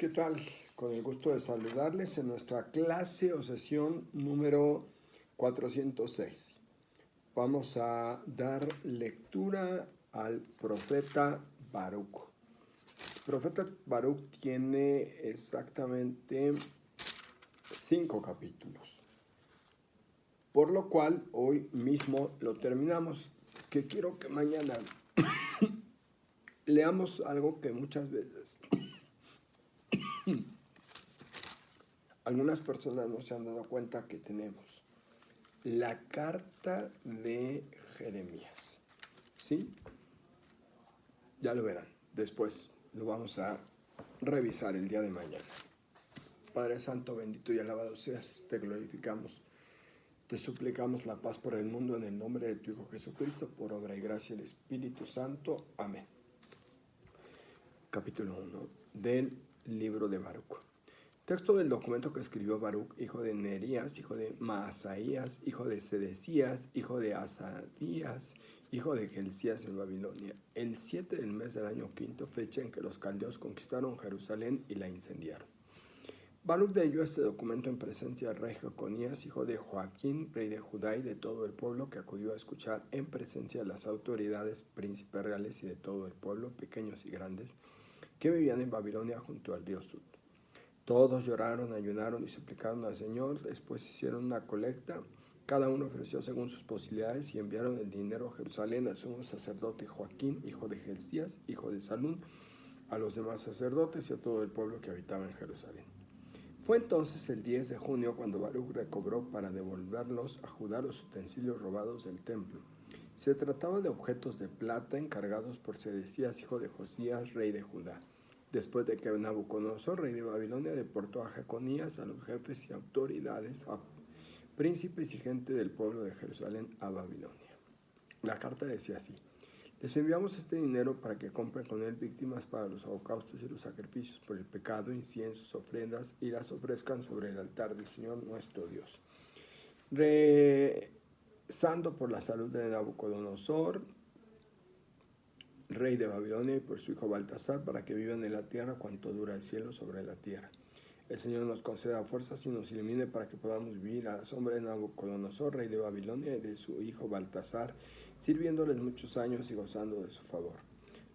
¿Qué tal? Con el gusto de saludarles en nuestra clase o sesión número 406. Vamos a dar lectura al profeta Baruch. El profeta Baruch tiene exactamente 5 capítulos, por lo cual hoy mismo lo terminamos, que quiero que mañana leamos algo que muchas veces algunas personas no se han dado cuenta que tenemos. La carta de Jeremías. ¿Sí? Ya lo verán. Después lo vamos a revisar el día de mañana. Padre Santo, bendito y alabado seas. Te glorificamos. Te suplicamos la paz por el mundo en el nombre de tu Hijo Jesucristo, por obra y gracia del Espíritu Santo. Amén. Capítulo 1 del libro de Baruch. Texto del documento que escribió Baruch, hijo de Nerías, hijo de Maasaías, hijo de Sedecías, hijo de Asadías, hijo de Gelcías en Babilonia, el 7 del mes del año quinto, fecha en que los caldeos conquistaron Jerusalén y la incendiaron. Baruch leyó este documento en presencia del rey Jeconías, hijo de Joaquín, rey de Judá, y de todo el pueblo que acudió a escuchar en presencia de las autoridades, príncipes reales y de todo el pueblo, pequeños y grandes, que vivían en Babilonia junto al río Sud. Todos lloraron, ayunaron y suplicaron al Señor. Después hicieron una colecta. Cada uno ofreció según sus posibilidades y enviaron el dinero a Jerusalén al sumo sacerdote Joaquín, hijo de Gelcías, hijo de Salún, a los demás sacerdotes y a todo el pueblo que habitaba en Jerusalén. Fue entonces el 10 de junio cuando Baruch recobró para devolverlos a Judá los utensilios robados del templo. Se trataba de objetos de plata encargados por Sedecías, hijo de Josías, rey de Judá, después de que Nabucodonosor, rey de Babilonia, deportó a Jeconías, a los jefes y autoridades, a príncipes y gente del pueblo de Jerusalén a Babilonia. La carta decía así: les enviamos este dinero para que compren con él víctimas para los holocaustos y los sacrificios por el pecado, inciensos, ofrendas, y las ofrezcan sobre el altar del Señor nuestro Dios. Rezando por la salud de Nabucodonosor, rey de Babilonia, y por su hijo Baltasar, para que vivan en la tierra cuanto dura el cielo sobre la tierra. El Señor nos conceda fuerzas y nos ilumine para que podamos vivir a la sombra de Nabucodonosor, rey de Babilonia, y de su hijo Baltasar, sirviéndoles muchos años y gozando de su favor.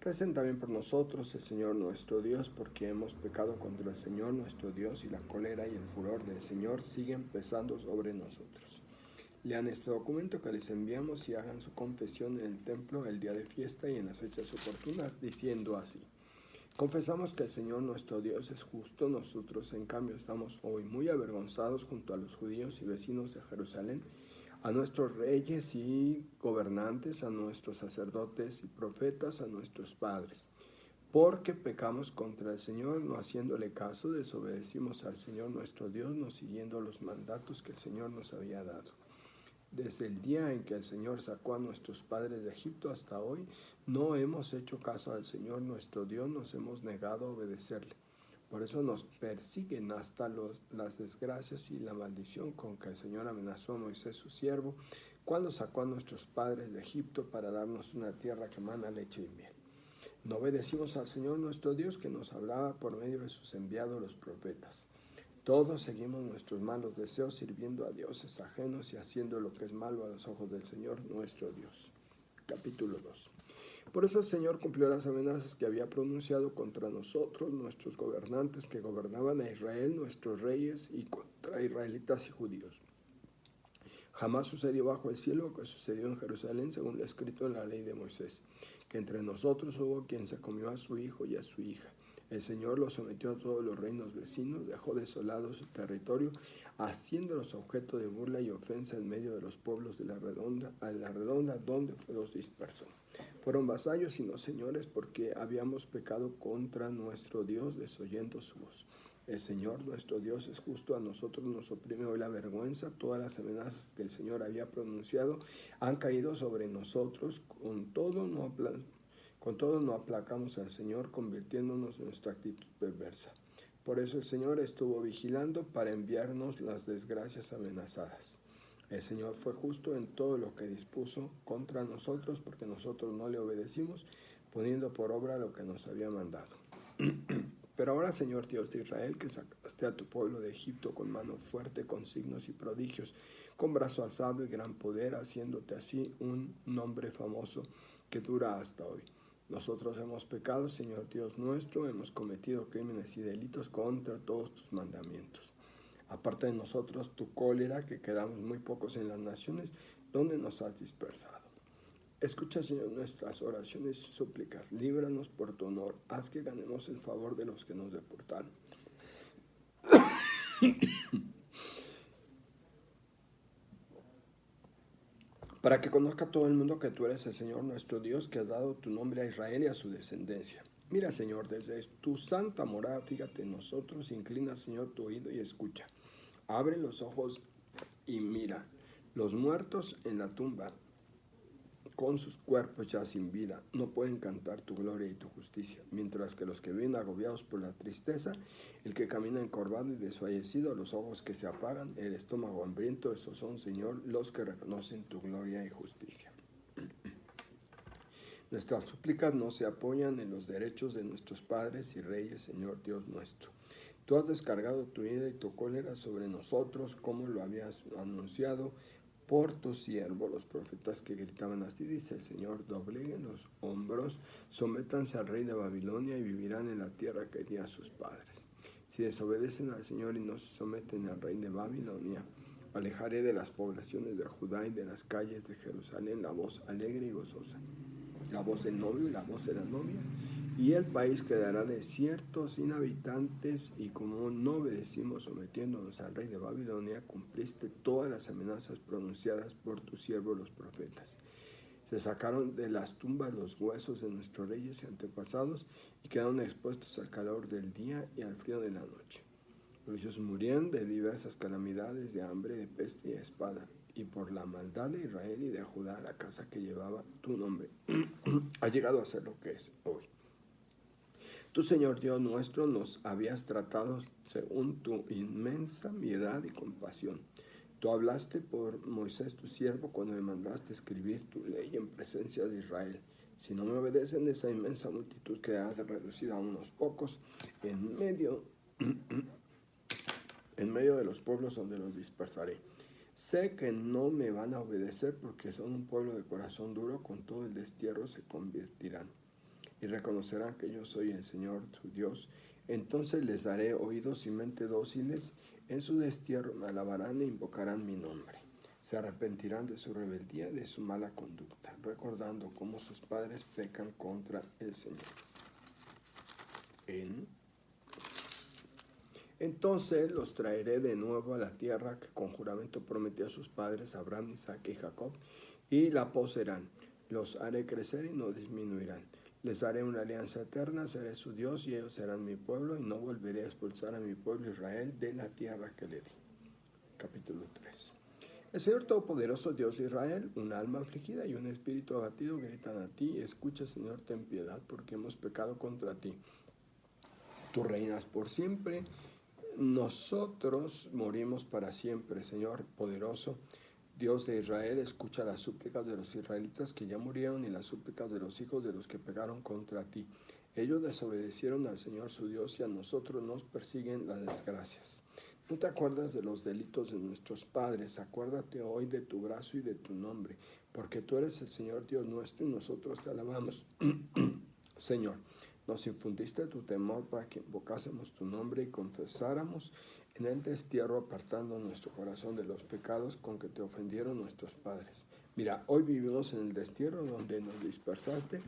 Recen también por nosotros, el Señor nuestro Dios, porque hemos pecado contra el Señor nuestro Dios, y la cólera y el furor del Señor siguen pesando sobre nosotros. Lean este documento que les enviamos y hagan su confesión en el templo el día de fiesta y en las fechas oportunas, diciendo así: confesamos que el Señor nuestro Dios es justo. Nosotros en cambio estamos hoy muy avergonzados junto a los judíos y vecinos de Jerusalén, a nuestros reyes y gobernantes, a nuestros sacerdotes y profetas, a nuestros padres, porque pecamos contra el Señor, no haciéndole caso, desobedecimos al Señor nuestro Dios, no siguiendo los mandatos que el Señor nos había dado. Desde el día en que el Señor sacó a nuestros padres de Egipto hasta hoy, no hemos hecho caso al Señor nuestro Dios, nos hemos negado a obedecerle. Por eso nos persiguen hasta las desgracias y la maldición con que el Señor amenazó a Moisés su siervo, cuando sacó a nuestros padres de Egipto para darnos una tierra que mana leche y miel. No obedecimos al Señor nuestro Dios, que nos hablaba por medio de sus enviados los profetas. Todos seguimos nuestros malos deseos, sirviendo a dioses ajenos y haciendo lo que es malo a los ojos del Señor nuestro Dios. Capítulo 2. Por eso el Señor cumplió las amenazas que había pronunciado contra nosotros, nuestros gobernantes que gobernaban a Israel, nuestros reyes, y contra israelitas y judíos. Jamás sucedió bajo el cielo lo que sucedió en Jerusalén, según lo escrito en la ley de Moisés, que entre nosotros hubo quien se comió a su hijo y a su hija. El Señor los sometió a todos los reinos vecinos, dejó desolado su territorio, haciéndolos objeto de burla y ofensa en medio de los pueblos de la redonda, donde los dispersó. Fueron vasallos y no señores, porque habíamos pecado contra nuestro Dios, desoyendo su voz. El Señor nuestro Dios es justo, a nosotros nos oprime hoy la vergüenza. Todas las amenazas que el Señor había pronunciado han caído sobre nosotros. Con todo no aplacamos al Señor, convirtiéndonos en nuestra actitud perversa. Por eso el Señor estuvo vigilando para enviarnos las desgracias amenazadas. El Señor fue justo en todo lo que dispuso contra nosotros, porque nosotros no le obedecimos, poniendo por obra lo que nos había mandado. Pero Pero ahora, Señor Dios de Israel, que sacaste a tu pueblo de Egipto con mano fuerte, con signos y prodigios, con brazo alzado y gran poder, haciéndote así un nombre famoso que dura hasta hoy. Nosotros hemos pecado, Señor Dios nuestro, hemos cometido crímenes y delitos contra todos tus mandamientos. Aparte de nosotros, tu cólera, que quedamos muy pocos en las naciones, donde nos has dispersado. Escucha, Señor, nuestras oraciones y súplicas. Líbranos por tu honor. Haz que ganemos el favor de los que nos deportaron. Para que conozca todo el mundo que tú eres el Señor nuestro Dios, que has dado tu nombre a Israel y a su descendencia. Mira, Señor, desde tu santa morada, fíjate en nosotros, inclina, Señor, tu oído y escucha. Abre los ojos y mira. Los muertos en la tumba, con sus cuerpos ya sin vida, no pueden cantar tu gloria y tu justicia, mientras que los que viven agobiados por la tristeza, el que camina encorvado y desfallecido, los ojos que se apagan, el estómago hambriento, esos son, Señor, los que reconocen tu gloria y justicia. Nuestras súplicas no se apoyan en los derechos de nuestros padres y reyes, Señor Dios nuestro. Tú has descargado tu ira y tu cólera sobre nosotros, como lo habías anunciado por tu siervo, los profetas que gritaban así, dice el Señor: dobleguen los hombros, sométanse al rey de Babilonia y vivirán en la tierra que di a sus padres. Si desobedecen al Señor y no se someten al rey de Babilonia, alejaré de las poblaciones de Judá y de las calles de Jerusalén la voz alegre y gozosa, la voz del novio y la voz de la novia, y el país quedará desierto, sin habitantes, y como no obedecimos sometiéndonos al rey de Babilonia, cumpliste todas las amenazas pronunciadas por tus siervos los profetas. Se sacaron de las tumbas los huesos de nuestros reyes y antepasados, y quedaron expuestos al calor del día y al frío de la noche. Ellos murieron de diversas calamidades, de hambre, de peste y de espada, y por la maldad de Israel y de Judá, la casa que llevaba tu nombre ha llegado a ser lo que es hoy. Tú, Señor Dios nuestro, nos habías tratado según tu inmensa piedad y compasión. Tú hablaste por Moisés tu siervo cuando me mandaste escribir tu ley en presencia de Israel. Si no me obedecen, esa inmensa multitud quedará reducida a unos pocos en medio de los pueblos donde los dispersaré. Sé que no me van a obedecer porque son un pueblo de corazón duro, con todo el destierro se convertirán y reconocerán que yo soy el Señor tu Dios. Entonces les daré oídos y mente dóciles, en su destierro me alabarán e invocarán mi nombre. Se arrepentirán de su rebeldía y de su mala conducta, recordando cómo sus padres pecan contra el Señor. Entonces los traeré de nuevo a la tierra que con juramento prometió a sus padres Abraham, Isaac y Jacob, y la poseerán. Los haré crecer y no disminuirán. Les haré una alianza eterna, seré su Dios y ellos serán mi pueblo, y no volveré a expulsar a mi pueblo Israel de la tierra que le di. Capítulo 3. El Señor Todopoderoso, Dios de Israel, un alma afligida y un espíritu abatido gritan a ti: escucha, Señor, ten piedad, porque hemos pecado contra ti. Tú reinas por siempre, nosotros morimos para siempre. Señor poderoso, Dios de Israel, escucha las súplicas de los israelitas que ya murieron y las súplicas de los hijos de los que pecaron contra ti. Ellos desobedecieron al Señor su Dios, y a nosotros nos persiguen las desgracias. No te acuerdas de los delitos de nuestros padres, acuérdate hoy de tu brazo y de tu nombre, porque tú eres el Señor Dios nuestro y nosotros te alabamos. Señor, nos infundiste tu temor para que invocásemos tu nombre y confesáramos en el destierro, apartando nuestro corazón de los pecados con que te ofendieron nuestros padres. Mira, hoy vivimos en el destierro donde nos dispersaste,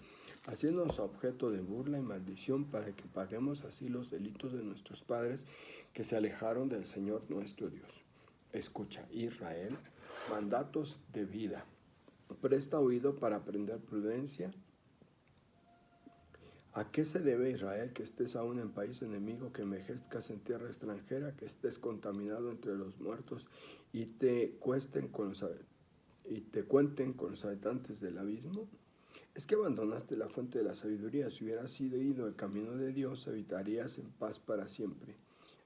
haciéndonos objeto de burla y maldición, para que paguemos así los delitos de nuestros padres que se alejaron del Señor nuestro Dios. Escucha, Israel, mandatos de vida. Presta oído para aprender prudencia. ¿A qué se debe, Israel, que estés aún en país enemigo, que envejezcas en tierra extranjera, que estés contaminado entre los muertos y te cuenten con los habitantes del abismo? Es que abandonaste la fuente de la sabiduría. Si hubieras ido el camino de Dios, habitarías en paz para siempre.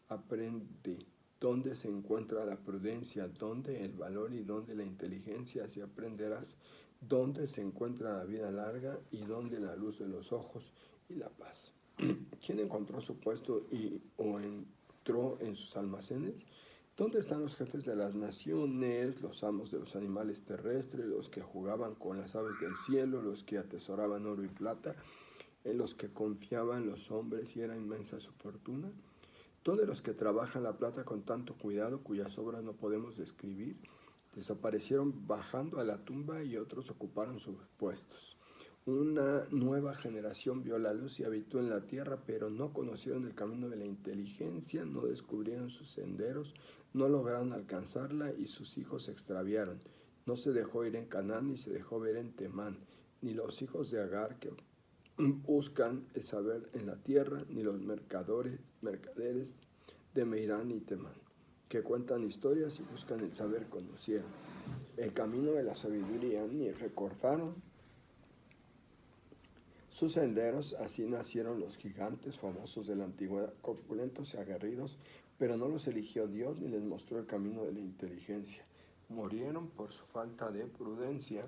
Aprende dónde se encuentra la prudencia, dónde el valor y dónde la inteligencia, así aprenderás dónde se encuentra la vida larga y dónde la luz de los ojos y la paz. ¿Quién encontró su puesto o entró en sus almacenes? ¿Dónde están los jefes de las naciones, los amos de los animales terrestres, los que jugaban con las aves del cielo, los que atesoraban oro y plata, en los que confiaban los hombres y era inmensa su fortuna? ¿Dónde los que trabajan la plata con tanto cuidado, cuyas obras no podemos describir? Desaparecieron bajando a la tumba y otros ocuparon sus puestos. Una nueva generación vio la luz y habitó en la tierra, pero no conocieron el camino de la inteligencia, no descubrieron sus senderos, no lograron alcanzarla y sus hijos se extraviaron. No se dejó ir en Canaán ni se dejó ver en Temán, ni los hijos de Agar que buscan el saber en la tierra, ni los mercaderes de Meirán y Temán, que cuentan historias y buscan el saber conocieron. El camino de la sabiduría ni recordaron sus senderos. Así nacieron los gigantes famosos de la antigüedad, corpulentos y aguerridos, pero no los eligió Dios ni les mostró el camino de la inteligencia. Murieron por su falta de prudencia,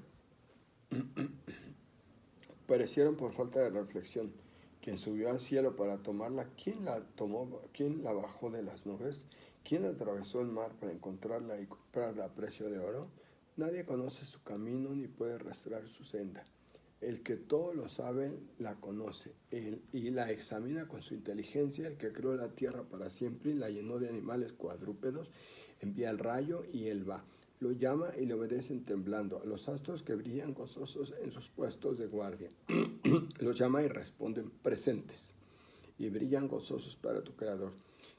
perecieron por falta de reflexión. Quien subió al cielo para tomarla, ¿quién la tomó? ¿Quién la bajó de las nubes? ¿Quién atravesó el mar para encontrarla y comprarla a precio de oro? Nadie conoce su camino ni puede rastrear su senda. El que todo lo sabe, la conoce y la examina con su inteligencia. El que creó la tierra para siempre y la llenó de animales cuadrúpedos, envía el rayo y él va. Lo llama y le obedecen temblando. A los astros que brillan gozosos en sus puestos de guardia. Los llama y responden presentes. Y brillan gozosos para tu Creador.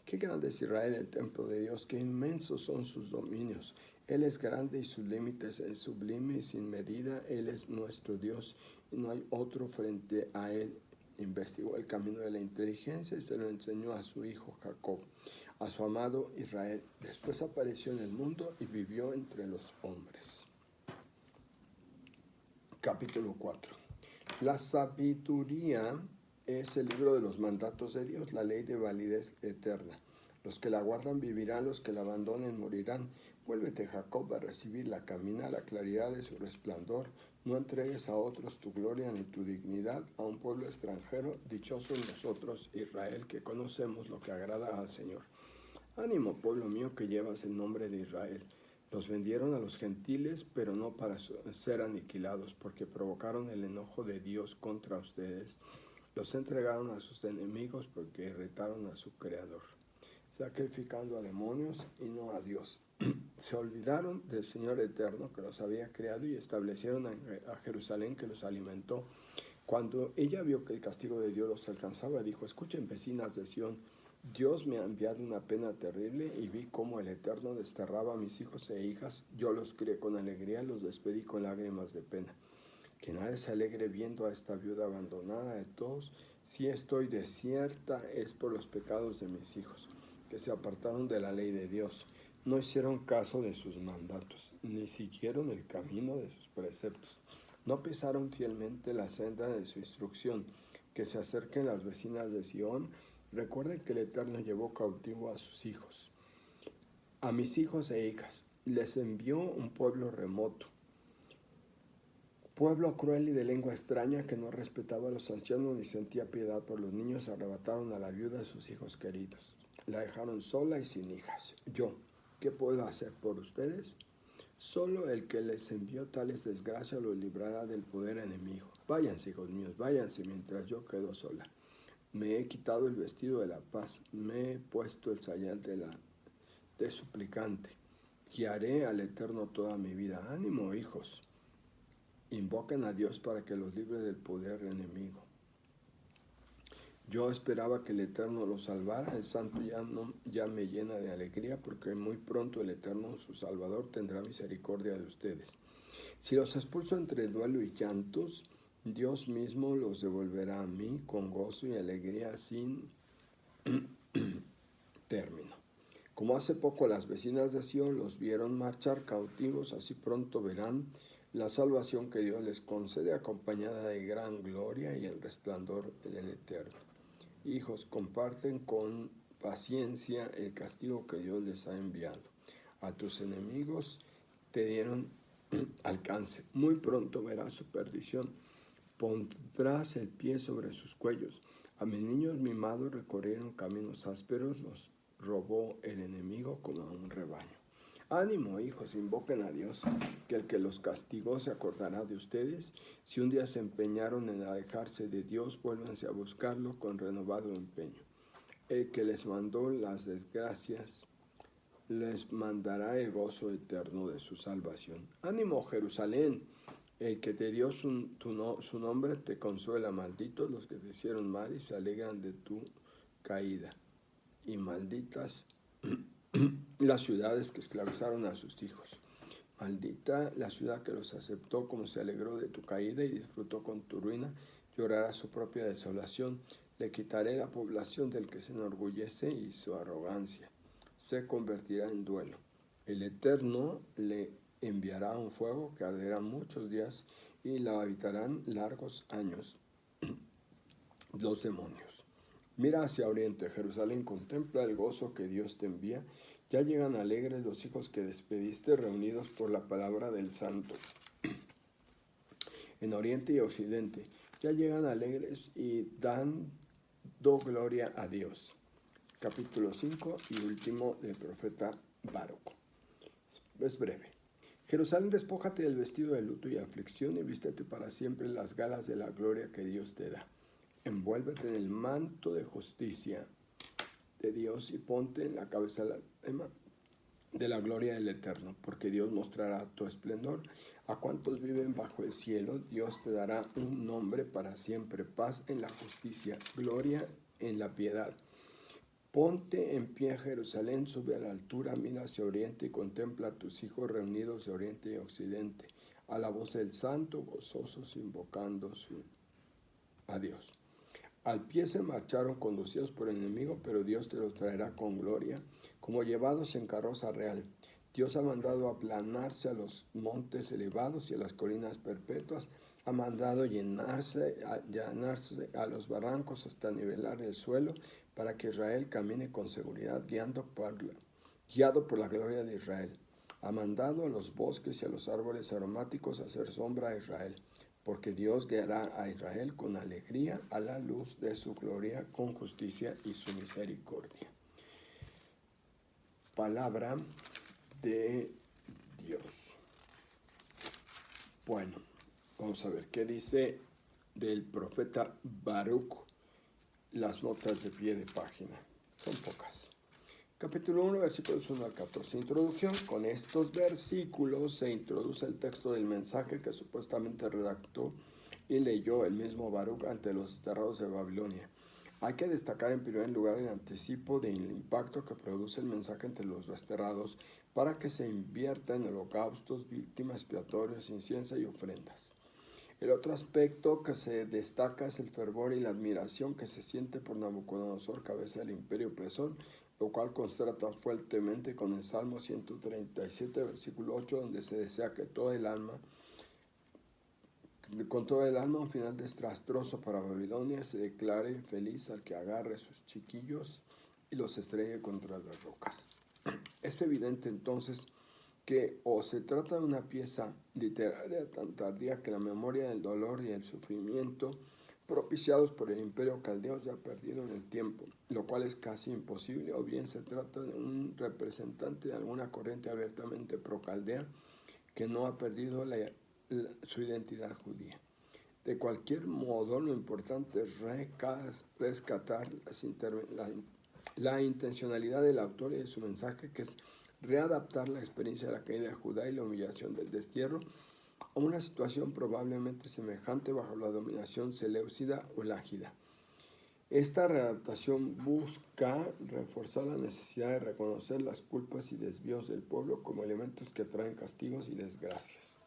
Qué grande es Israel, el templo de Dios, qué inmensos son sus dominios. Él es grande y sus límites es sublime y sin medida. Él es nuestro Dios y no hay otro frente a Él. Investigó el camino de la inteligencia y se lo enseñó a su hijo Jacob, a su amado Israel. Después apareció en el mundo y vivió entre los hombres. Capítulo 4. La sabiduría es el libro de los mandatos de Dios, la ley de validez eterna. Los que la guardan vivirán, los que la abandonen morirán. Vuélvete, Jacob, a recibirla, camina a la claridad de su resplandor. No entregues a otros tu gloria ni tu dignidad, a un pueblo extranjero. Dichosos nosotros, Israel, que conocemos lo que agrada al Señor. Ánimo, pueblo mío, que llevas el nombre de Israel. Los vendieron a los gentiles, pero no para ser aniquilados, porque provocaron el enojo de Dios contra ustedes. Los entregaron a sus enemigos porque irritaron a su Creador, sacrificando a demonios y no a Dios. Se olvidaron del Señor eterno que los había creado y establecieron a Jerusalén que los alimentó. Cuando ella vio que el castigo de Dios los alcanzaba, dijo: escuchen, vecinas de Sión, Dios me ha enviado una pena terrible y vi cómo el Eterno desterraba a mis hijos e hijas. Yo los crié con alegría, los despedí con lágrimas de pena. Que nadie se alegre viendo a esta viuda abandonada de todos. Si estoy desierta es por los pecados de mis hijos, que se apartaron de la ley de Dios. No hicieron caso de sus mandatos, ni siguieron el camino de sus preceptos. No pisaron fielmente la senda de su instrucción. Que se acerquen las vecinas de Sión. Recuerden que el Eterno llevó cautivo a sus hijos, a mis hijos e hijas. Les envió un pueblo remoto, pueblo cruel y de lengua extraña que no respetaba a los ancianos ni sentía piedad por los niños. Arrebataron a la viuda de sus hijos queridos. La dejaron sola y sin hijas. Yo, ¿qué puedo hacer por ustedes? Solo el que les envió tales desgracias los librará del poder enemigo. Váyanse, hijos míos, váyanse mientras yo quedo sola. Me he quitado el vestido de la paz, me he puesto el sayal de suplicante. Guiaré al Eterno toda mi vida. Ánimo, hijos. Invoquen a Dios para que los libre del poder enemigo. Yo esperaba que el Eterno los salvara. El Santo ya me llena de alegría, porque muy pronto el Eterno, su Salvador, tendrá misericordia de ustedes. Si los expulso entre duelo y llantos, Dios mismo los devolverá a mí con gozo y alegría sin término. Como hace poco las vecinas de Sión los vieron marchar cautivos, así pronto verán la salvación que Dios les concede, acompañada de gran gloria y el resplandor del Eterno. Hijos, comparten con paciencia el castigo que Dios les ha enviado. A tus enemigos te dieron alcance. Muy pronto verás su perdición. Pondrás el pie sobre sus cuellos. A mis niños mimados recorrieron caminos ásperos, los robó el enemigo como a un rebaño. Ánimo, hijos, invoquen a Dios, que el que los castigó se acordará de ustedes. Si un día se empeñaron en alejarse de Dios, vuélvanse a buscarlo con renovado empeño. El que les mandó las desgracias les mandará el gozo eterno de su salvación. Ánimo, Jerusalén, el que te dio su nombre te consuela. Malditos los que te hicieron mal y se alegran de tu caída. Y malditas las ciudades que esclavizaron a sus hijos. Maldita la ciudad que los aceptó, como se alegró de tu caída y disfrutó con tu ruina. Llorará su propia desolación. Le quitaré la población del que se enorgullece y su arrogancia se convertirá en duelo. El Eterno le enviará un fuego que arderá muchos días y la habitarán largos años los demonios. Mira hacia oriente, Jerusalén, contempla el gozo que Dios te envía. Ya llegan alegres los hijos que despediste, reunidos por la palabra del Santo. En oriente y occidente, ya llegan alegres y dando gloria a Dios. Capítulo 5 y último del profeta Baruc. Es breve. Jerusalén, despójate del vestido de luto y aflicción y vístete para siempre las galas de la gloria que Dios te da. Envuélvete en el manto de justicia de Dios y ponte en la cabeza la diadema de la gloria del Eterno, porque Dios mostrará tu esplendor a cuantos viven bajo el cielo. Dios te dará un nombre para siempre, paz en la justicia, gloria en la piedad. Ponte en pie, Jerusalén, sube a la altura, mira hacia oriente y contempla a tus hijos reunidos de oriente y occidente, a la voz del Santo, gozosos, invocando a Dios. Al pie se marcharon conducidos por el enemigo, pero Dios te los traerá con gloria, como llevados en carroza real. Dios ha mandado aplanarse a los montes elevados y a las colinas perpetuas, ha mandado llenarse a los barrancos hasta nivelar el suelo, para que Israel camine con seguridad, guiado por la gloria de Israel. Ha mandado a los bosques y a los árboles aromáticos a hacer sombra a Israel, porque Dios guiará a Israel con alegría a la luz de su gloria, con justicia y su misericordia. Palabra de Dios. Bueno, vamos a ver qué dice del profeta Baruc, las notas de pie de página. Son pocas. Capítulo 1, versículos 1 al 14. Introducción. Con estos versículos se introduce el texto del mensaje que supuestamente redactó y leyó el mismo Baruc ante los desterrados de Babilonia. Hay que destacar en primer lugar el anticipo del impacto que produce el mensaje entre los desterrados para que se invierta en holocaustos, víctimas expiatorias, incienso y ofrendas. El otro aspecto que se destaca es el fervor y la admiración que se siente por Nabucodonosor, cabeza del imperio opresor, lo cual contrasta fuertemente con el Salmo 137, versículo 8, donde se desea que con todo el alma, un final desastroso para Babilonia, se declare feliz al que agarre sus chiquillos y los estrelle contra las rocas. Es evidente entonces que o se trata de una pieza literaria tan tardía que la memoria del dolor y el sufrimiento propiciados por el imperio caldeo se ha perdido en el tiempo, lo cual es casi imposible, o bien se trata de un representante de alguna corriente abiertamente pro-caldea que no ha perdido su identidad judía. De cualquier modo, lo importante es rescatar la intencionalidad del autor y de su mensaje, que es readaptar la experiencia de la caída de Judá y la humillación del destierro a una situación probablemente semejante bajo la dominación seleucida o lágida. Esta readaptación busca reforzar la necesidad de reconocer las culpas y desvíos del pueblo como elementos que traen castigos y desgracias.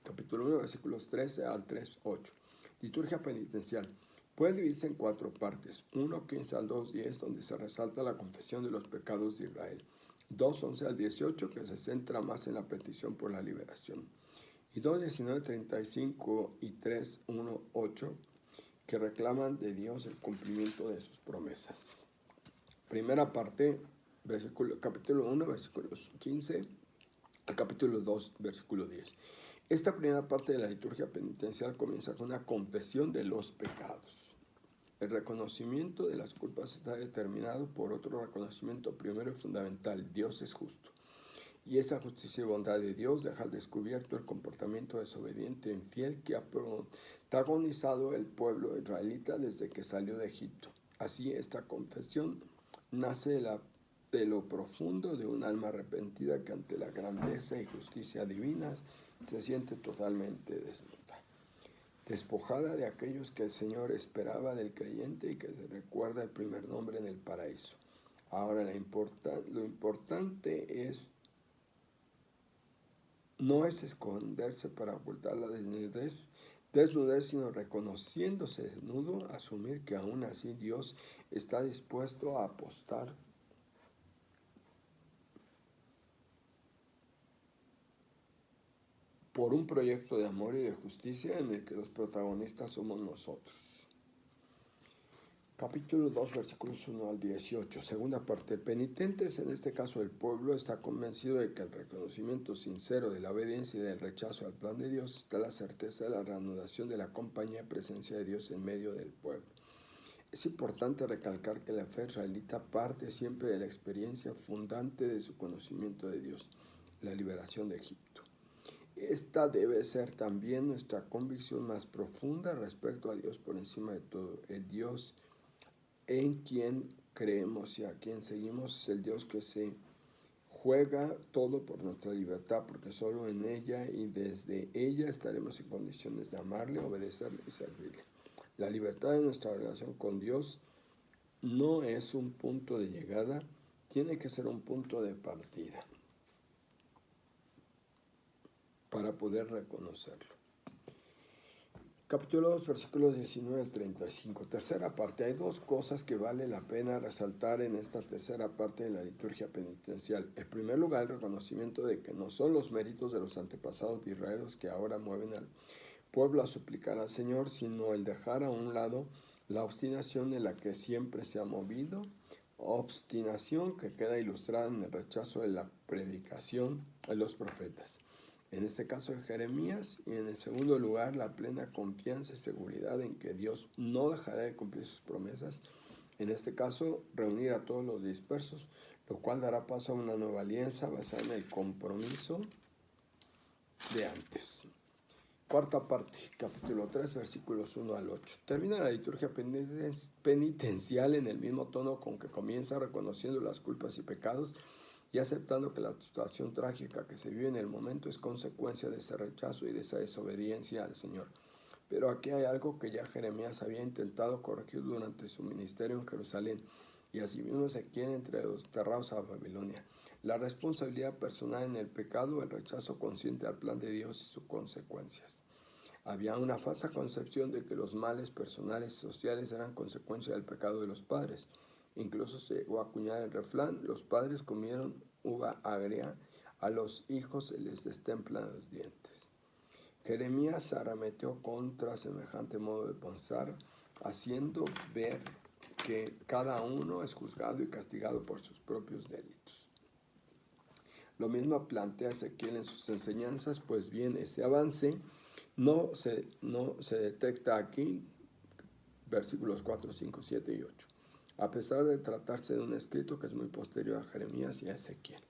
Capítulo 1, versículos 13 al 3:8. Liturgia penitencial. Puede dividirse en 4 partes. 1:15 al 2:10, donde se resalta la confesión de los pecados de Israel. 2:11 al 18, que se centra más en la petición por la liberación. Y 2:19-35 y 3:1-8, que reclaman de Dios el cumplimiento de sus promesas. Primera parte, capítulo 1, versículos 15 al capítulo 2, versículo 10. Esta primera parte de la liturgia penitencial comienza con una confesión de los pecados. El reconocimiento de las culpas está determinado por otro reconocimiento primero y fundamental: Dios es justo. Y esa justicia y bondad de Dios deja al descubierto el comportamiento desobediente e infiel que ha protagonizado el pueblo israelita desde que salió de Egipto. Así, esta confesión nace de lo profundo de un alma arrepentida que ante la grandeza y justicia divinas se siente totalmente desnuda, despojada de aquellos que el Señor esperaba del creyente y que se recuerda el primer nombre en el paraíso. Ahora lo importante no es esconderse para ocultar la desnudez, sino reconociéndose desnudo, asumir que aún así Dios está dispuesto a apostar por un proyecto de amor y de justicia en el que los protagonistas somos nosotros. Capítulo 2, versículos 1 al 18. Segunda parte. Penitentes, en este caso el pueblo, está convencido de que el reconocimiento sincero de la obediencia y del rechazo al plan de Dios está la certeza de la reanudación de la compañía y presencia de Dios en medio del pueblo. Es importante recalcar que la fe israelita parte siempre de la experiencia fundante de su conocimiento de Dios, la liberación de Egipto. Esta debe ser también nuestra convicción más profunda respecto a Dios por encima de todo. El Dios en quien creemos y a quien seguimos es el Dios que se juega todo por nuestra libertad, porque solo en ella y desde ella estaremos en condiciones de amarle, obedecerle y servirle. La libertad de nuestra relación con Dios no es un punto de llegada, tiene que ser un punto de partida para poder reconocerlo. Capítulo 2, versículos 19 al 35. Tercera parte. Hay dos cosas que vale la pena resaltar en esta tercera parte de la liturgia penitencial. En primer lugar, el reconocimiento de que no son los méritos de los antepasados de Israel los que ahora mueven al pueblo a suplicar al Señor, sino el dejar a un lado la obstinación en la que siempre se ha movido, obstinación que queda ilustrada en el rechazo de la predicación de los profetas, en este caso de Jeremías, y en el segundo lugar la plena confianza y seguridad en que Dios no dejará de cumplir sus promesas, en este caso reunir a todos los dispersos, lo cual dará paso a una nueva alianza basada en el compromiso de antes. Cuarta parte, capítulo 3, versículos 1 al 8. Termina la liturgia penitencial en el mismo tono con que comienza, reconociendo las culpas y pecados y aceptando que la situación trágica que se vive en el momento es consecuencia de ese rechazo y de esa desobediencia al Señor. Pero aquí hay algo que ya Jeremías había intentado corregir durante su ministerio en Jerusalén, y asimismo Ezequiel entre los desterrados a Babilonia: la responsabilidad personal en el pecado, el rechazo consciente al plan de Dios y sus consecuencias. Había una falsa concepción de que los males personales y sociales eran consecuencia del pecado de los padres. Incluso se llegó a acuñar el refrán: los padres comieron uva agria, a los hijos se les destemplan los dientes. Jeremías se arremetió contra semejante modo de pensar, haciendo ver que cada uno es juzgado y castigado por sus propios delitos. Lo mismo plantea Ezequiel en sus enseñanzas, pues bien, ese avance no se detecta aquí, versículos 4, 5, 7 y 8, a pesar de tratarse de un escrito que es muy posterior a Jeremías y a Ezequiel.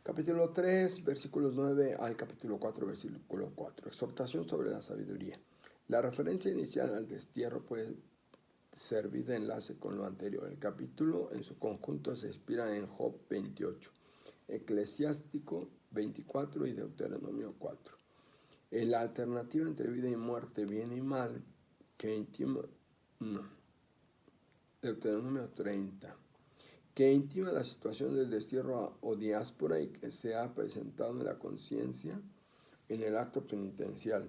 Capítulo 3, versículos 9 al capítulo 4, versículo 4. Exhortación sobre la sabiduría. La referencia inicial al destierro puede servir de enlace con lo anterior. El capítulo en su conjunto se inspira en Job 28, Eclesiástico 24 y Deuteronomio 4. En la alternativa entre vida y muerte, bien y mal, Deuteronomio 30, que intima la situación del destierro o diáspora y que se ha presentado en la conciencia en el acto penitencial.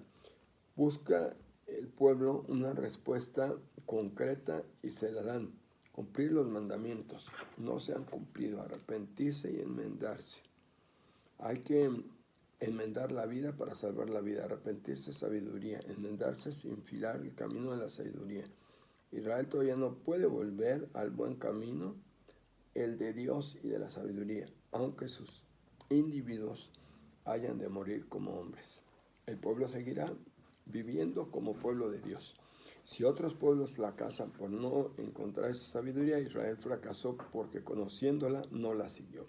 Busca el pueblo una respuesta concreta y se la dan: cumplir los mandamientos. No se han cumplido, arrepentirse y enmendarse. Hay que enmendar la vida para salvar la vida. Arrepentirse es sabiduría, enmendarse es infilar el camino de la sabiduría. Israel todavía no puede volver al buen camino, el de Dios y de la sabiduría, aunque sus individuos hayan de morir como hombres. El pueblo seguirá viviendo como pueblo de Dios. Si otros pueblos fracasan por no encontrar esa sabiduría, Israel fracasó porque conociéndola no la siguió.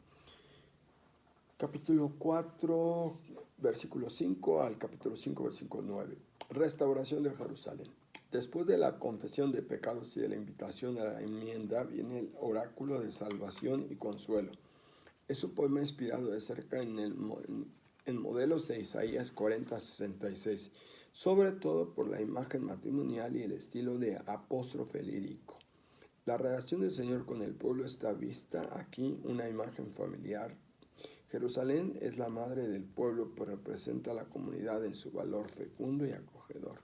Capítulo 4, versículo 5 al capítulo 5, versículo 9. Restauración de Jerusalén. Después de la confesión de pecados y de la invitación a la enmienda, viene el oráculo de salvación y consuelo. Es un poema inspirado de cerca en modelos de Isaías 40-66, sobre todo por la imagen matrimonial y el estilo de apóstrofe lírico. La relación del Señor con el pueblo está vista aquí, una imagen familiar. Jerusalén es la madre del pueblo, pero representa a la comunidad en su valor fecundo y acogedor.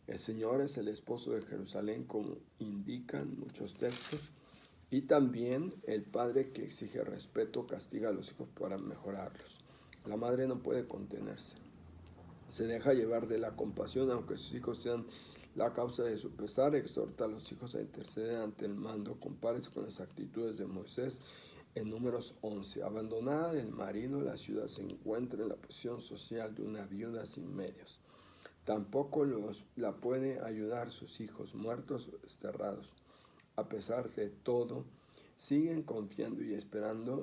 El Señor es el esposo de Jerusalén, como indican muchos textos, y también el padre que exige respeto castiga a los hijos para mejorarlos. La madre no puede contenerse. Se deja llevar de la compasión, aunque sus hijos sean la causa de su pesar, exhorta a los hijos a interceder ante el mando. Compárese con las actitudes de Moisés en Números 11. Abandonada del marido, la ciudad se encuentra en la posición social de una viuda sin medios. Tampoco la puede ayudar sus hijos muertos o desterrados. A pesar de todo, siguen confiando y esperando.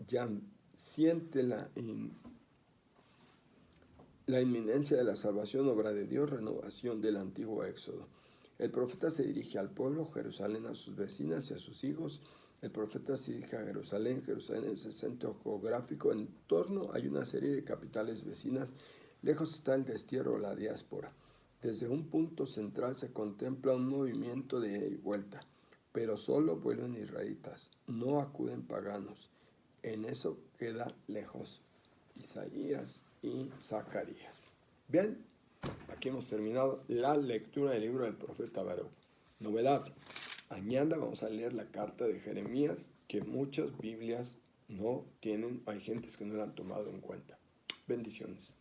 Ya siente la inminencia de la salvación, obra de Dios, renovación del antiguo éxodo. El profeta se dirige al pueblo, Jerusalén a sus vecinas y a sus hijos. El profeta se dirige a Jerusalén. Jerusalén es el centro geográfico. En torno hay una serie de capitales vecinas. Lejos está el destierro o la diáspora. Desde un punto central se contempla un movimiento de ida y vuelta, pero solo vuelven israelitas, no acuden paganos. En eso queda lejos Isaías y Zacarías. Bien, aquí hemos terminado la lectura del libro del profeta Baruch. Novedad, mañana vamos a leer la carta de Jeremías, que muchas Biblias no tienen, hay gentes que no la han tomado en cuenta. Bendiciones.